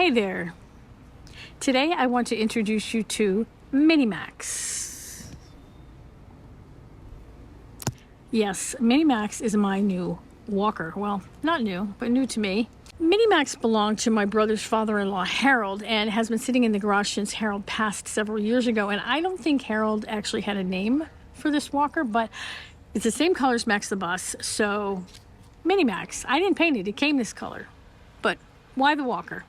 Hey there. Today I want to introduce you to Minimax. Yes, Minimax is my new walker. Well, not new, but new to me. Minimax belonged to my brother's father-in-law, Harold, and has been sitting in the garage since Harold passed several years ago. And I don't think Harold actually had a name for this walker, but it's the same color as Max the Bus, so Minimax. I didn't paint it, it came this color. But why the walker?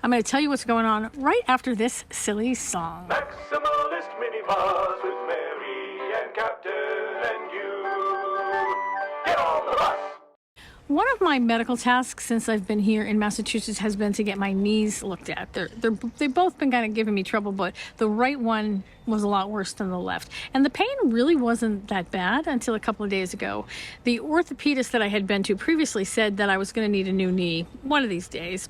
I'm going to tell you what's going on right after this silly song. Maximalist Minibus with Mary and Captain and you. Get on the bus! One of my medical tasks since I've been here in Massachusetts has been to get my knees looked at. They've both been kind of giving me trouble, but the right one was a lot worse than the left. And the pain really wasn't that bad until a couple of days ago. The orthopedist that I had been to previously said that I was going to need a new knee one of these days.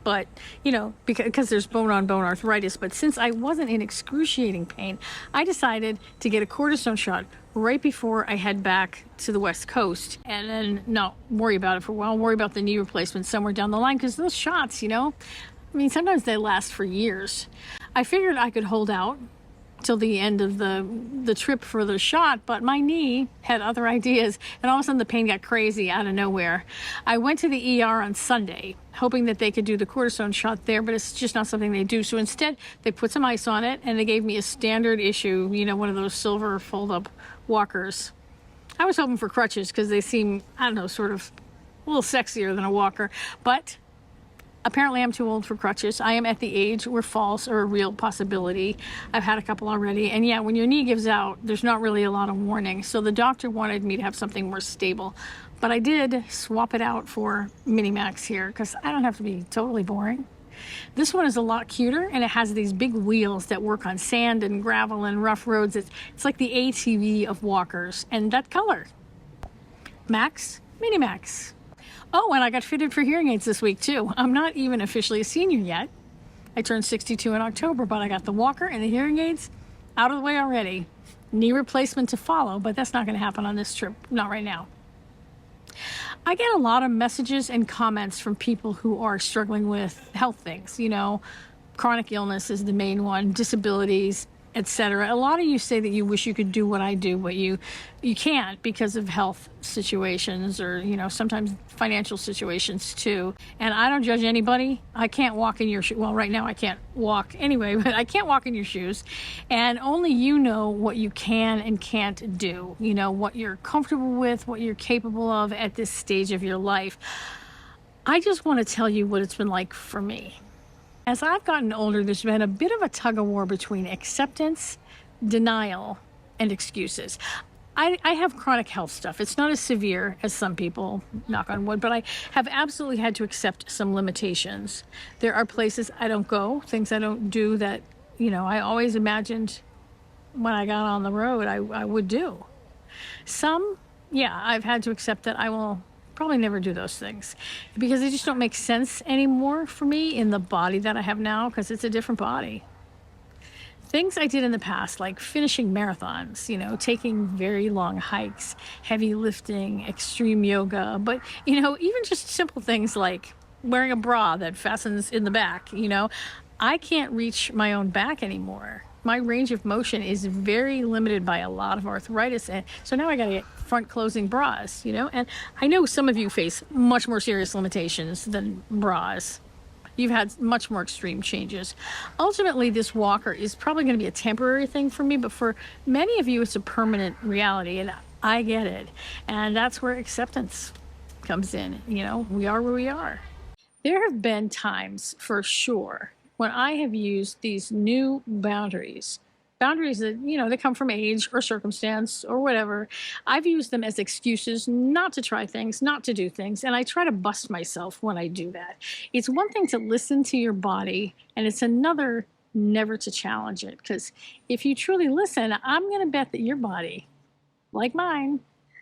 But, you know, because there's bone-on-bone arthritis. But since I wasn't in excruciating pain, I decided to get a cortisone shot right before I head back to the West Coast and then not worry about it for a while, worry about the knee replacement somewhere down the line. Because those shots, you know, I mean, sometimes they last for years. I figured I could hold out till the end of the trip for the shot, but my knee had other ideas, and all of a sudden the pain got crazy out of nowhere. I went to the ER on Sunday, hoping that they could do the cortisone shot there, but it's just not something they do. So instead, they put some ice on it, and they gave me a standard issue, you know, one of those silver fold-up walkers. I was hoping for crutches because they seem, I don't know, sort of a little sexier than a walker, but apparently I'm too old for crutches. I am at the age where falls are a real possibility. I've had a couple already. And yeah, when your knee gives out, there's not really a lot of warning. So the doctor wanted me to have something more stable. But I did swap it out for Minimax here because I don't have to be totally boring. This one is a lot cuter, and it has these big wheels that work on sand and gravel and rough roads. It's like the ATV of walkers. And that color. Max, Minimax. Oh, and I got fitted for hearing aids this week, too. I'm not even officially a senior yet. I turned 62 in October, but I got the walker and the hearing aids out of the way already. Knee replacement to follow, but that's not going to happen on this trip. Not right now. I get a lot of messages and comments from people who are struggling with health things. You know, chronic illness is the main one, disabilities, etc. A lot of you say that you wish you could do what I do, but you can't because of health situations or, you know, sometimes financial situations too. And I don't judge anybody. I can't walk in your shoes. Well, right now I can't walk anyway, but I can't walk in your shoes. And only you know what you can and can't do. You know, what you're comfortable with, what you're capable of at this stage of your life. I just want to tell you what it's been like for me. As I've gotten older, there's been a bit of a tug-of-war between acceptance, denial, and excuses. I have chronic health stuff. It's not as severe as some people, knock on wood, but I have absolutely had to accept some limitations. There are places I don't go, things I don't do that, you know, I always imagined when I got on the road I would do. Some, yeah, I've had to accept that I will probably never do those things because they just don't make sense anymore for me in the body that I have now because it's a different body. Things I did in the past, like finishing marathons, you know, taking very long hikes, heavy lifting, extreme yoga, but, you know, even just simple things like wearing a bra that fastens in the back, you know, I can't reach my own back anymore. My range of motion is very limited by a lot of arthritis, and so now I got to get front closing bras, you know, and I know some of you face much more serious limitations than bras. You've had much more extreme changes. Ultimately, this walker is probably going to be a temporary thing for me, but for many of you, it's a permanent reality, and I get it. And that's where acceptance comes in. You know, we are where we are. There have been times, for sure, when I have used these new boundaries that, you know, they come from age or circumstance or whatever. I've used them as excuses not to try things, not to do things, and I try to bust myself when I do that. It's one thing to listen to your body, and it's another never to challenge it, because if you truly listen, I'm going to bet that your body, like mine,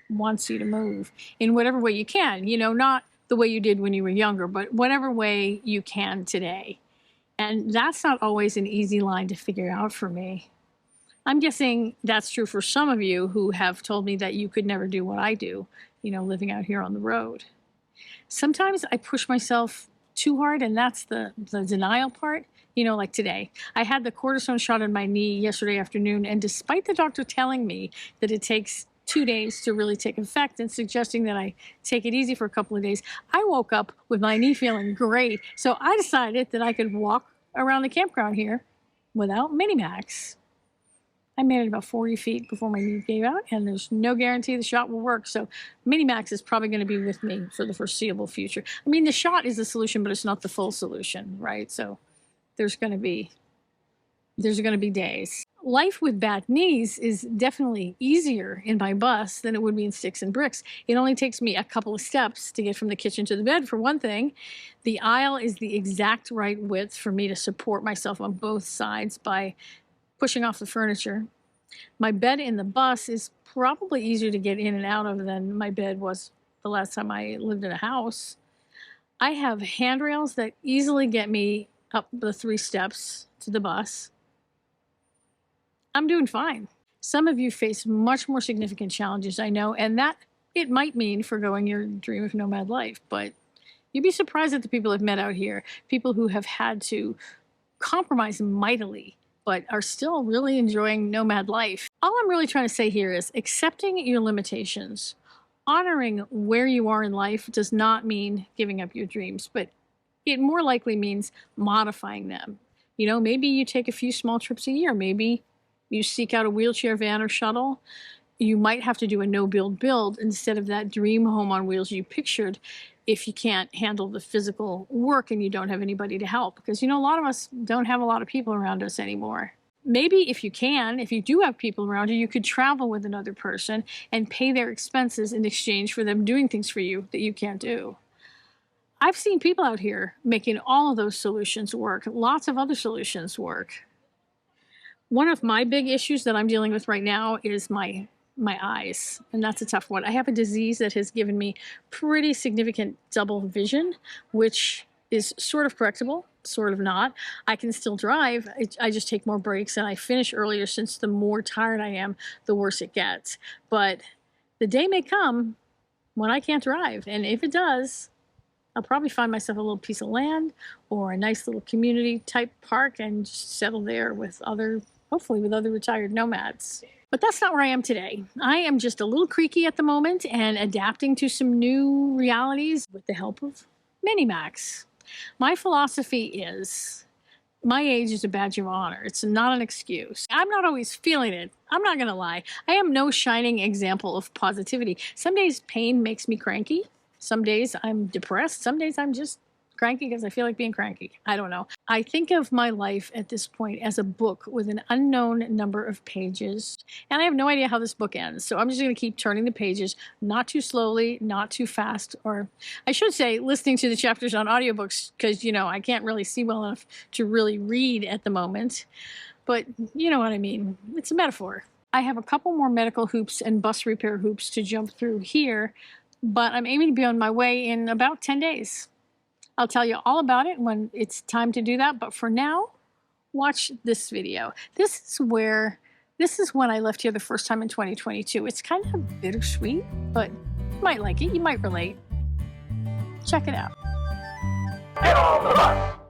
wants you to move in whatever way you can, you know, not the way you did when you were younger, but whatever way you can today. And that's not always an easy line to figure out for me. I'm guessing that's true for some of you who have told me that you could never do what I do, you know, living out here on the road. Sometimes I push myself too hard, and that's the denial part. You know, like today, I had the cortisone shot in my knee yesterday afternoon, and despite the doctor telling me that it takes 2 days to really take effect and suggesting that I take it easy for a couple of days, I woke up with my knee feeling great. So I decided that I could walk around the campground here without Minimax. I made it about 40 feet before my knee gave out, and there's no guarantee the shot will work. So Minimax is probably going to be with me for the foreseeable future. I mean, the shot is the solution, but it's not the full solution, right? So there's going to be days. Life with bad knees is definitely easier in my bus than it would be in sticks and bricks. It only takes me a couple of steps to get from the kitchen to the bed, for one thing. The aisle is the exact right width for me to support myself on both sides by pushing off the furniture. My bed in the bus is probably easier to get in and out of than my bed was the last time I lived in a house. I have handrails that easily get me up the 3 steps to the bus. I'm doing fine. Some of you face much more significant challenges, I know, and that it might mean forgoing your dream of nomad life, but you'd be surprised at the people I've met out here, people who have had to compromise mightily but are still really enjoying nomad life. All I'm really trying to say here is accepting your limitations, honoring where you are in life does not mean giving up your dreams, but it more likely means modifying them. You know, maybe you take a few small trips a year. Maybe you seek out a wheelchair van or shuttle. You might have to do a no-build build instead of that dream home on wheels you pictured if you can't handle the physical work and you don't have anybody to help. Because, you know, a lot of us don't have a lot of people around us anymore. Maybe if you do have people around you, you could travel with another person and pay their expenses in exchange for them doing things for you that you can't do. I've seen people out here making all of those solutions work. Lots of other solutions work. One of my big issues that I'm dealing with right now is my eyes, and that's a tough one. I have a disease that has given me pretty significant double vision, which is sort of correctable, sort of not. I can still drive. I just take more breaks and I finish earlier, since the more tired I am, the worse it gets. But the day may come when I can't drive, and if it does, I'll probably find myself a little piece of land or a nice little community type park and just settle there with hopefully with other retired nomads. But that's not where I am today. I am just a little creaky at the moment and adapting to some new realities with the help of Minimax. My philosophy is my age is a badge of honor. It's not an excuse. I'm not always feeling it. I'm not going to lie. I am no shining example of positivity. Some days pain makes me cranky. Some days I'm depressed. Some days I'm just cranky because I feel like being cranky. I don't know. I think of my life at this point as a book with an unknown number of pages, and I have no idea how this book ends. So I'm just going to keep turning the pages, not too slowly, not too fast, or I should say listening to the chapters on audiobooks, because, you know, I can't really see well enough to really read at the moment. But you know what I mean. It's a metaphor. I have a couple more medical hoops and bus repair hoops to jump through here, but I'm aiming to be on my way in about 10 days. I'll tell you all about it when it's time to do that, but for now, watch this video. This is when I left here the first time in 2022. It's kind of bittersweet, but you might like it, you might relate. Check it out. Get on the bus!